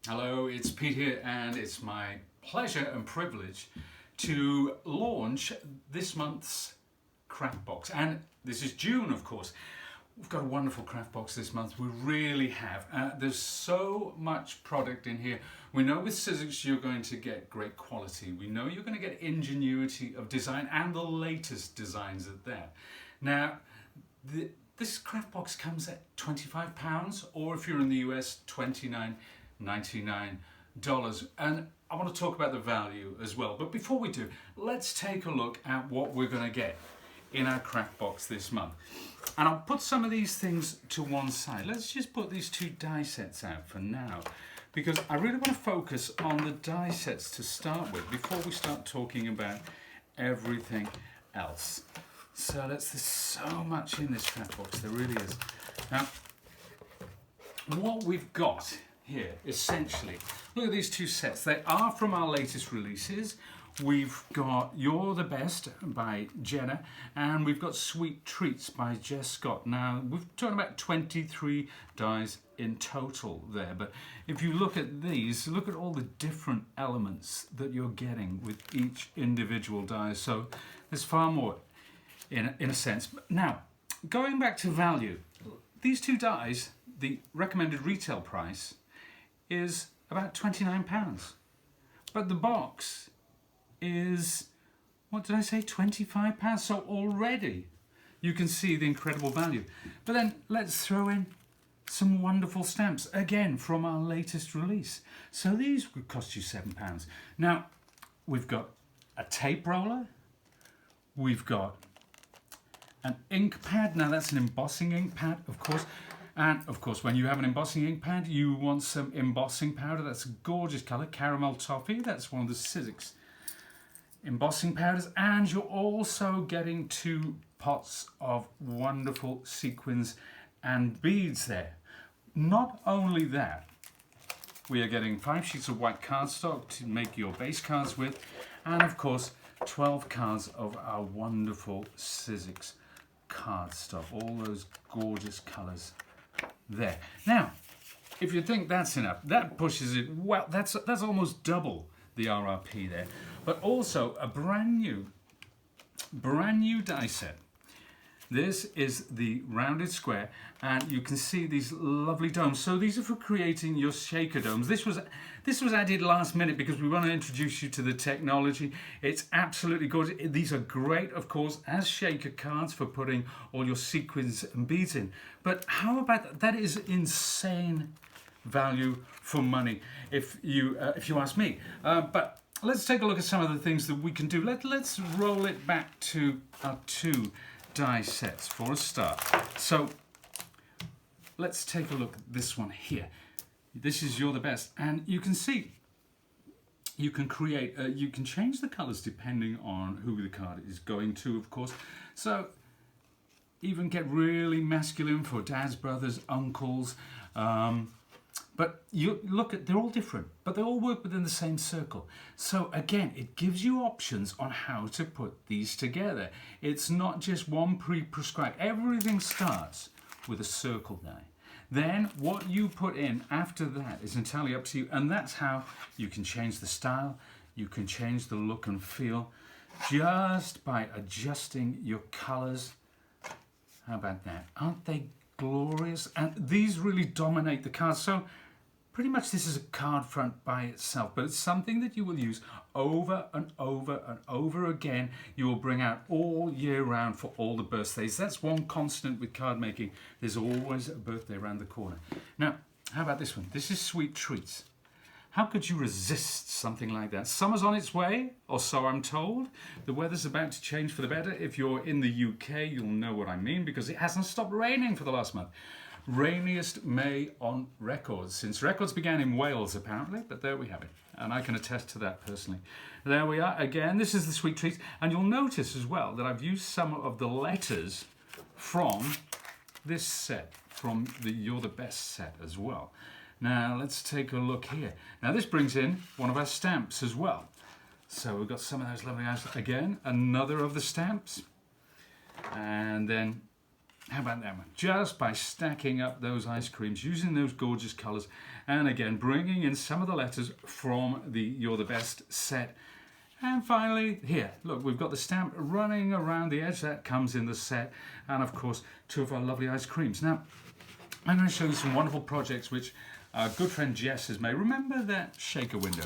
Hello, it's Pete here, and it's my pleasure and privilege to launch this month's craft box. And this is June, of course. We've got a wonderful craft box this month. We really have. There's so much product in here. We know with Sizzix you're going to get great quality. We know you're going to get ingenuity of design and the latest designs at that. Now, this craft box comes at £25, or if you're in the US, $29.99. And I want to talk about the value as well. But before we do, let's take a look at what we're going to get in our craft box this month. And I'll put some of these things to one side. Let's just put these two die sets out for now, because I really want to focus on the die sets to start with before we start talking about everything else. So there's so much in this craft box, there really is. Now, what we've got here, essentially, look at these two sets. They are from our latest releases. We've got You're the Best by Jenna, and we've got Sweet Treats by Jess Scott. Now, we've talked about 23 dies in total there, but if you look at these, look at all the different elements that you're getting with each individual die. So there's far more in a sense. Now, going back to value, these two dies, the recommended retail price is about £29. But the box is, what did I say, £25? So already you can see the incredible value. But then let's throw in some wonderful stamps, again from our latest release. So these would cost you £7. Now, we've got a tape roller, we've got an ink pad. Now that's an embossing ink pad, of course. And of course, when you have an embossing ink pad, you want some embossing powder. That's a gorgeous color, caramel toffee. That's one of the Sizzix embossing powders. And you're also getting 2 pots of wonderful sequins and beads there. Not only that, we are getting 5 sheets of white cardstock to make your base cards with. And of course, 12 cards of our wonderful Sizzix cardstock. All those gorgeous colors there. Now, if you think that's enough, that pushes it, well, that's almost double the RRP there. But also a brand new die set. This is the rounded square, and you can see these lovely domes. So these are for creating your shaker domes. This was added last minute because we want to introduce you to the technology. It's absolutely gorgeous. These are great, of course, as shaker cards for putting all your sequins and beads in. But how about that? That is insane value for money, if you ask me. But let's take a look at some of the things that we can do. Let's roll it back to our 2 die sets for a start. So let's take a look at this one here. This is You're the Best, and you can see you can create, you can change the colors depending on who the card is going to, of course. So even get really masculine for dads, brothers, uncles. But you look at, they're all different, but they all work within the same circle. So again, it gives you options on how to put these together. It's not just one pre-prescribed. Everything starts with a circle die. Then what you put in after that is entirely up to you, and that's how you can change the style, you can change the look and feel just by adjusting your colors. How about that? Aren't they glorious? And these really dominate the cards. So pretty much this is a card front by itself, but it's something that you will use over and over and over again. You will bring out all year round for all the birthdays. That's one constant with card making. There's always a birthday around the corner. Now, how about this one? This is Sweet Treats. How could you resist something like that? Summer's on its way, or so I'm told. The weather's about to change for the better. If you're in the UK, you'll know what I mean, because it hasn't stopped raining for the last month. Rainiest May on record, since records began in Wales apparently, but there we have it, and I can attest to that personally. There we are again. This is the Sweet Treats, and you'll notice as well that I've used some of the letters from this set, from the You're the Best set as well. Now let's take a look here. Now this brings in one of our stamps as well. So we've got some of those lovely guys. Again, another of the stamps, and then How about that one? Just by stacking up those ice creams, using those gorgeous colours, and again, bringing in some of the letters from the You're the Best set. And finally, here, look, we've got the stamp running around the edge. That comes in the set. And of course, 2 of our lovely ice creams. Now, I'm going to show you some wonderful projects which our good friend Jess has made. Remember that shaker window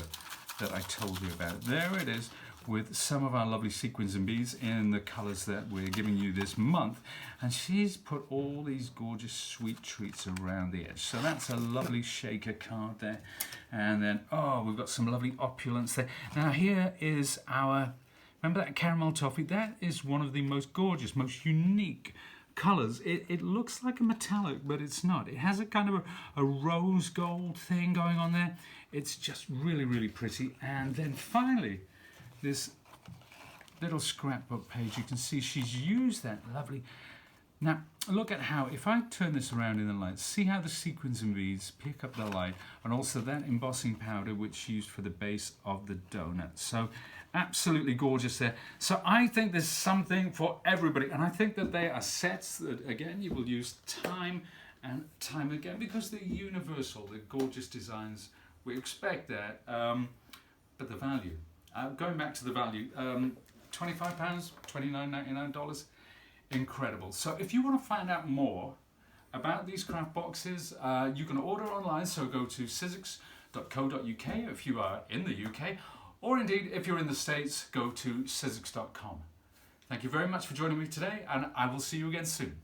that I told you about? There it is, with some of our lovely sequins and beads in the colours that we're giving you this month. And she's put all these gorgeous sweet treats around the edge. So that's a lovely shaker card there. And then, oh, we've got some lovely opulence there. Now here is our, remember that caramel toffee? That is one of the most gorgeous, most unique colours. It looks like a metallic, but it's not. It has a kind of a rose gold thing going on there. It's just really, really pretty. And then finally, this little scrapbook page, you can see she's used that lovely. Now look at how, if I turn this around in the light, see how the sequins and beads pick up the light, and also that embossing powder which she used for the base of the donut. So absolutely gorgeous there. So I think there's something for everybody, and I think that they are sets that again you will use time and time again because they're universal. They're gorgeous designs. We expect that, but the value. Going back to the value, £25, $29.99, incredible. So if you want to find out more about these craft boxes, you can order online, so go to sizzix.co.uk if you are in the UK, or indeed if you're in the States, go to sizzix.com. Thank you very much for joining me today, and I will see you again soon.